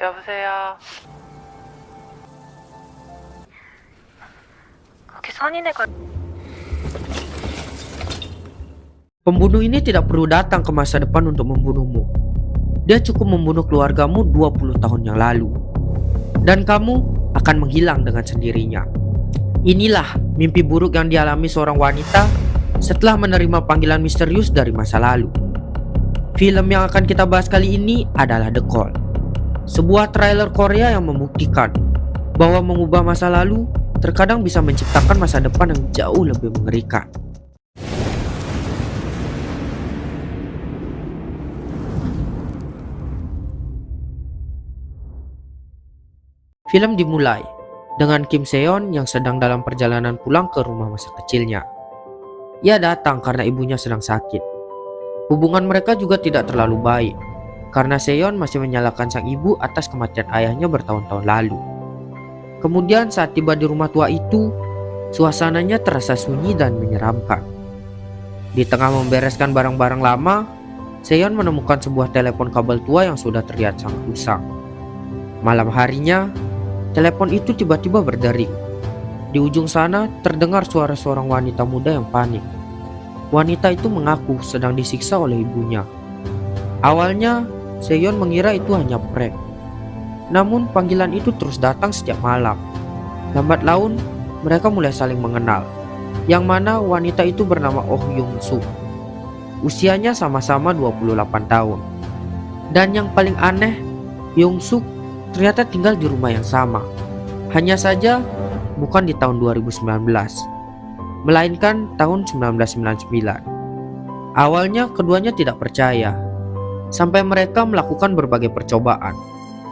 여보세요. 거기 선인애가 Pembunuh ini tidak perlu datang ke masa depan untuk membunuhmu. Dia cukup membunuh keluargamu 20 tahun yang lalu. Dan kamu akan menghilang dengan sendirinya. Inilah mimpi buruk yang dialami seorang wanita setelah menerima panggilan misterius dari masa lalu. Film yang akan kita bahas kali ini adalah The Call. Sebuah trailer Korea yang membuktikan bahwa mengubah masa lalu terkadang bisa menciptakan masa depan yang jauh lebih mengerikan. Film dimulai dengan Kim Seon yang sedang dalam perjalanan pulang ke rumah masa kecilnya. Ia datang karena ibunya sedang sakit. Hubungan mereka juga tidak terlalu baik karena Seon masih menyalahkan sang ibu atas kematian ayahnya bertahun-tahun lalu. Kemudian saat tiba di rumah tua itu, suasananya terasa sunyi dan menyeramkan. Di tengah membereskan barang-barang lama, Seon menemukan sebuah telepon kabel tua yang sudah terlihat sangat usang. Malam harinya, telepon itu tiba-tiba berdering. Di ujung sana terdengar suara seorang wanita muda yang panik. Wanita itu mengaku sedang disiksa oleh ibunya. Awalnya, Seon mengira itu hanya prank. Namun panggilan itu terus datang setiap malam. Lambat laun, mereka mulai saling mengenal. Yang mana wanita itu bernama Oh Young Suk. Usianya sama-sama 28 tahun. Dan yang paling aneh, Young Suk ternyata tinggal di rumah yang sama. Hanya saja bukan di tahun 2019, melainkan tahun 1999. Awalnya keduanya tidak percaya, sampai mereka melakukan berbagai percobaan.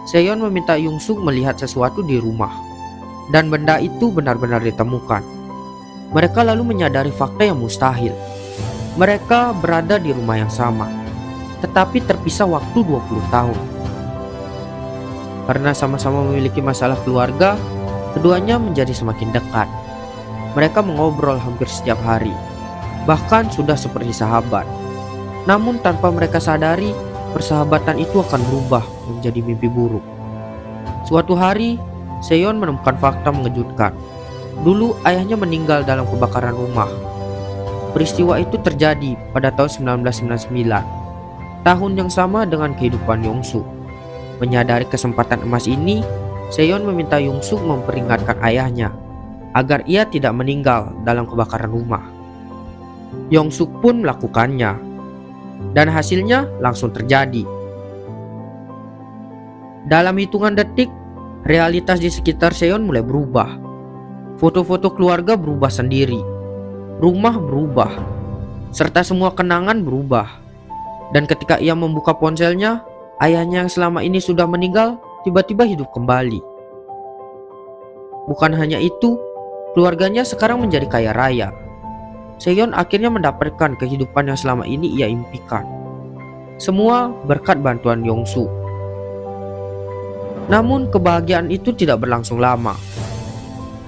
Seon meminta Young Suk melihat sesuatu di rumah, dan benda itu benar-benar ditemukan. Mereka lalu menyadari fakta yang mustahil. Mereka berada di rumah yang sama, tetapi terpisah waktu 20 tahun. Karena sama-sama memiliki masalah keluarga, keduanya menjadi semakin dekat. Mereka mengobrol hampir setiap hari, bahkan sudah seperti sahabat. Namun tanpa mereka sadari, persahabatan itu akan berubah menjadi mimpi buruk. Suatu hari, Seon menemukan fakta mengejutkan. Dulu ayahnya meninggal dalam kebakaran rumah. Peristiwa itu terjadi pada tahun 1999, tahun yang sama dengan kehidupan Young Suk. Menyadari kesempatan emas ini, Seon meminta Young Suk memperingatkan ayahnya agar ia tidak meninggal dalam kebakaran rumah. Young Suk pun melakukannya, dan hasilnya langsung terjadi. Dalam hitungan detik, realitas di sekitar Seon mulai berubah. Foto-foto keluarga berubah sendiri, rumah berubah, serta semua kenangan berubah. Dan ketika ia membuka ponselnya, ayahnya yang selama ini sudah meninggal tiba-tiba hidup kembali. Bukan hanya itu, keluarganya sekarang menjadi kaya raya. Seon akhirnya mendapatkan kehidupan yang selama ini ia impikan. Semua berkat bantuan Young Suk. Namun kebahagiaan itu tidak berlangsung lama.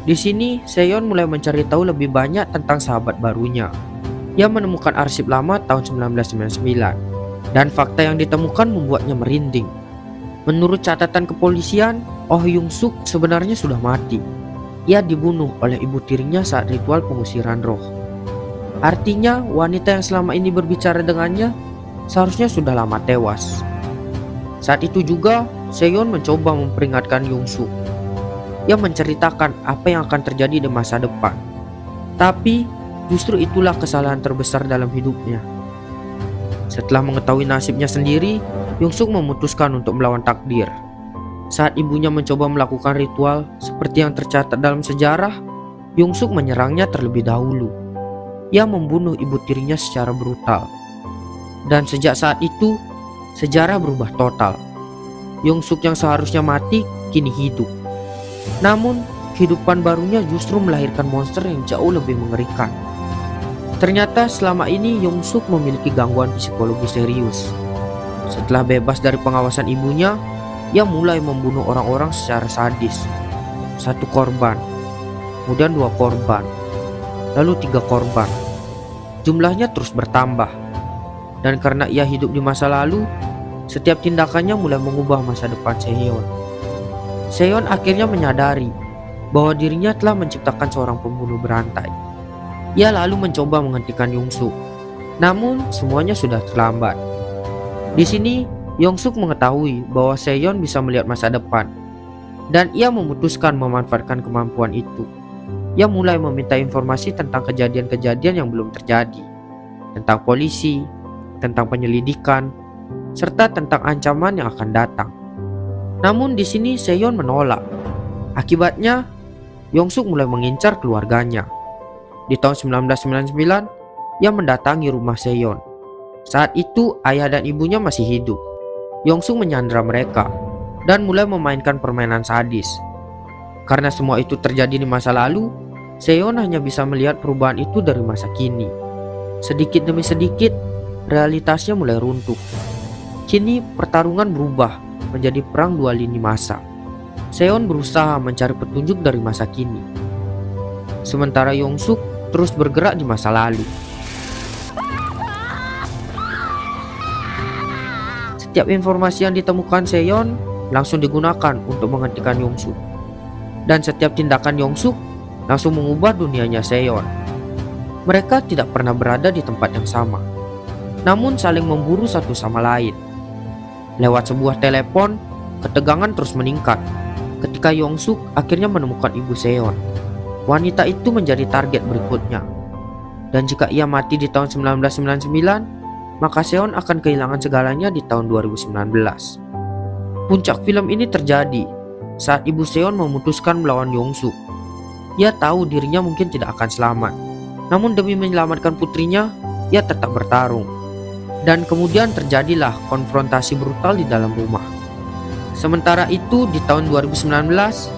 Di sini Seon mulai mencari tahu lebih banyak tentang sahabat barunya. Ia menemukan arsip lama tahun 1999. Dan fakta yang ditemukan membuatnya merinding. Menurut catatan kepolisian, Oh Young Suk sebenarnya sudah mati. Ia dibunuh oleh ibu tirinya saat ritual pengusiran roh. Artinya wanita yang selama ini berbicara dengannya seharusnya sudah lama tewas. Saat itu juga Seon mencoba memperingatkan Young Suk. Ia menceritakan apa yang akan terjadi di masa depan. Tapi justru itulah kesalahan terbesar dalam hidupnya. Setelah mengetahui nasibnya sendiri, Young Suk memutuskan untuk melawan takdir. Saat ibunya mencoba melakukan ritual seperti yang tercatat dalam sejarah, Young Suk menyerangnya terlebih dahulu. Ia membunuh ibu tirinya secara brutal. Dan sejak saat itu, sejarah berubah total. Young Suk yang seharusnya mati, kini hidup. Namun, kehidupan barunya justru melahirkan monster yang jauh lebih mengerikan. Ternyata selama ini Young Suk memiliki gangguan psikologi serius. Setelah bebas dari pengawasan ibunya, ia mulai membunuh orang-orang secara sadis. 1 korban, kemudian 2 korban, lalu 3 korban. Jumlahnya terus bertambah. Dan karena ia hidup di masa lalu, Setiap tindakannya mulai mengubah masa depan Seon. Seon akhirnya menyadari bahwa dirinya telah menciptakan seorang pembunuh berantai. Ia lalu mencoba menghentikan Yongsuk, namun semuanya sudah terlambat. Di sini, Yongsuk mengetahui bahwa Seon bisa melihat masa depan, dan ia memutuskan memanfaatkan kemampuan itu. Ia mulai meminta informasi tentang kejadian-kejadian yang belum terjadi, tentang polisi, tentang penyelidikan, serta tentang ancaman yang akan datang. Namun di sini Seon menolak. Akibatnya, Yongsuk mulai mengincar keluarganya. Di tahun 1999, ia mendatangi rumah Seon. Saat itu ayah dan ibunya masih hidup. Yongsuk menyandra mereka dan mulai memainkan permainan sadis. Karena semua itu terjadi di masa lalu, Seon hanya bisa melihat perubahan itu dari masa kini. Sedikit demi sedikit, realitasnya mulai runtuh. Kini pertarungan berubah menjadi perang dua lini masa. Seon berusaha mencari petunjuk dari masa kini, sementara Yongsuk terus bergerak di masa lalu. Setiap informasi yang ditemukan Seon langsung digunakan untuk menghentikan Yongsuk, dan setiap tindakan Yongsuk langsung mengubah dunianya Seon. Mereka tidak pernah berada di tempat yang sama, namun saling memburu satu sama lain. Lewat sebuah telepon, ketegangan terus meningkat ketika Yongsuk akhirnya menemukan ibu Seon. Wanita itu menjadi target berikutnya, dan jika ia mati di tahun 1999, maka Seon akan kehilangan segalanya di tahun 2019. Puncak film ini terjadi saat ibu Seon memutuskan melawan Yongsuk. Ia tahu dirinya mungkin tidak akan selamat, namun demi menyelamatkan putrinya, ia tetap bertarung. Dan kemudian terjadilah konfrontasi brutal di dalam rumah. Sementara itu di tahun 2019,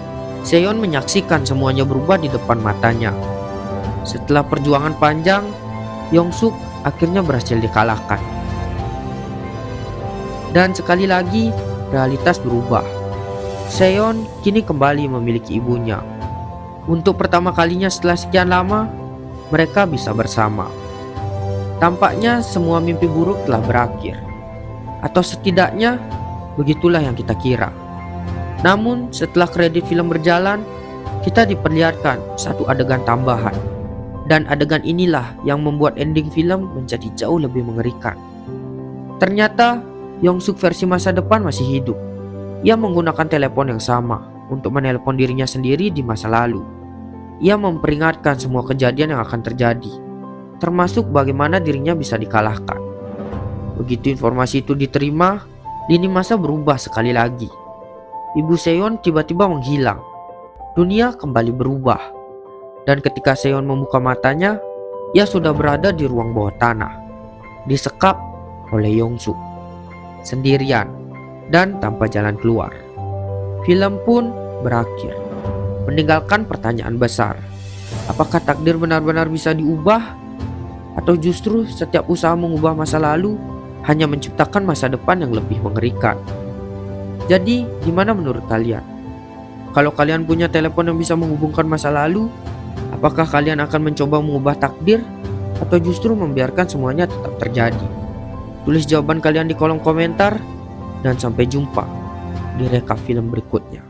Seon menyaksikan semuanya berubah di depan matanya. Setelah perjuangan panjang, Yongsuk akhirnya berhasil dikalahkan. Dan sekali lagi, realitas berubah. Seon kini kembali memiliki ibunya. Untuk pertama kalinya setelah sekian lama, mereka bisa bersama. Tampaknya semua mimpi buruk telah berakhir. Atau setidaknya, begitulah yang kita kira. Namun setelah kredit film berjalan, kita diperlihatkan satu adegan tambahan. Dan adegan inilah yang membuat ending film menjadi jauh lebih mengerikan. Ternyata Yongsuk versi masa depan masih hidup. Ia menggunakan telepon yang sama untuk menelpon dirinya sendiri di masa lalu. Ia memperingatkan semua kejadian yang akan terjadi, termasuk bagaimana dirinya bisa dikalahkan. Begitu informasi itu diterima, lini masa berubah sekali lagi. Ibu Seon tiba-tiba menghilang. Dunia kembali berubah. Dan ketika Seon membuka matanya, ia sudah berada di ruang bawah tanah, disekap oleh Yongsuk, sendirian dan tanpa jalan keluar. Film pun berakhir, meninggalkan pertanyaan besar. Apakah takdir benar-benar bisa diubah? Atau justru setiap usaha mengubah masa lalu hanya menciptakan masa depan yang lebih mengerikan? Jadi, gimana menurut kalian? Kalau kalian punya telepon yang bisa menghubungkan masa lalu, apakah kalian akan mencoba mengubah takdir atau justru membiarkan semuanya tetap terjadi? Tulis jawaban kalian di kolom komentar, dan sampai jumpa di rekap film berikutnya.